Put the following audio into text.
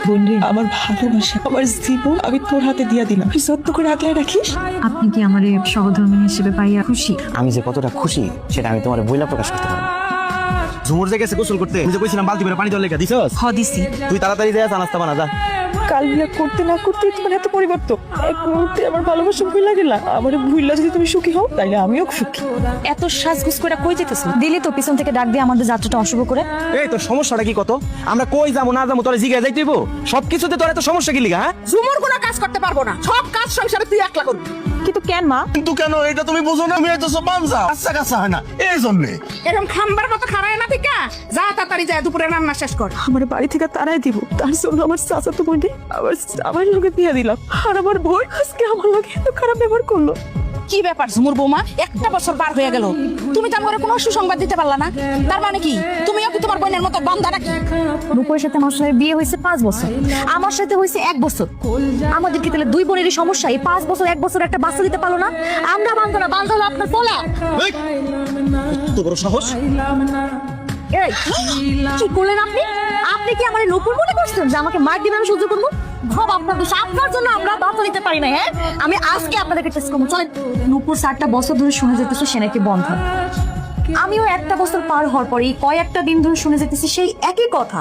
বন্ধু, আমার ভালোবাসা, আমার জীবন আমি তোর হাতে দিয়া দিলাম, তুই যত্ন করে আগলায় রাখিস। আপনি কি আমার সহধর্মিনী হিসেবে পাইয়া খুশি? আমি যে কতটা খুশি সেটা আমি তোমার বইলা প্রকাশ করতে পারবো। ঝুমুর যে গেছে গোসল করতে, আমি যে কইছিলাম বালতি করে পানি জল লেখা দিছস? দিছি। তুই তাড়াতাড়ি যা নাস্তা বানা যা। কাল বিয়া করতে না করতে তোমার এত পরিবর্তন, এক মুহূর্তে আমার ভালোবাসা ভুইলা গেলা। আমার ভুইলা যদি তুমি সুখী হও তাইলে আমিও সুখী। এত সাজগুজ করে কই যেতেছ? দিলি তো পিছন থেকে ডাক দিয়ে আমাদের যাত্রাটা অশুভ করে। এই তোর সমস্যাটা কি কত? আমরা কই যাবো না যাবো তোরে জিজ্ঞাসা যাইতে হইব? সবকিছুতে তোর এত সমস্যা কি লিগা? হ্যাঁ, ঝুমুর কোনো কাজ করতে পারবো না, সব কাজ সংসারে তুই একলা করবি। কিন্তু কেন মা? কিন্তু কেন এটা তুমি বুঝো না? আমি তো সব বামসা কাঁচা কাঁচা হয় না এই জন্যে। এরকম খাম্বার মতো খারায় না ঠিক যা তাড়াতাড়ি যায় দুপুরে রান্না শেষ কর। আমার বাড়ি থেকে তারাই দিব, তার জন্য আমার চাচাতো বোনে আমার লোকে দিয়ে দিলাম, আর আমার বোন আজকে আমার লোকে এত খারাপ ব্যবহার করলো। কি ব্যাপার ঝুমুর বৌমা, একটা বছর পার হয়ে গেল, তুমি তো আমার কোনো সুসংবাদ দিতে পারলা না। তার মানে কি তুমিও কি তোমার বোনের মতো বান্দা নাকি? রূপের সাথে আমার সাথে বিয়ে হয়েছে 5 বছর, আমার সাথে হয়েছে 1 বছর। আমাদের কি তাহলে 2 বোনেরই সমস্যা? এই 5 বছর 1 বছর একটা বাচ্চা দিতে পারলো না? আমরা বান্ধব না, বান্ধব হলো আপনার পোলা। তো বড় সাহস! এই কি করলেন আপনি? আপনি কি আমার নকুল মনে করছেন যে আমাকে মার দিবেন আমি সহ্য করবো? সব আপনার দোষ, আপনার জন্য আমরা বাচ্চা নিতে পারি না। হ্যাঁ, আমি আজকে আপনাদেরকে টেস্ট করবো। চলেন। নূপুর 4টা বছর ধরে শুনে যেতেছে সে নাকি বন্ধ। আমিও 1টা বছর পার হওয়ার পরে কয়েকটা দিন ধরে শুনে যেতেছি সেই একই কথা।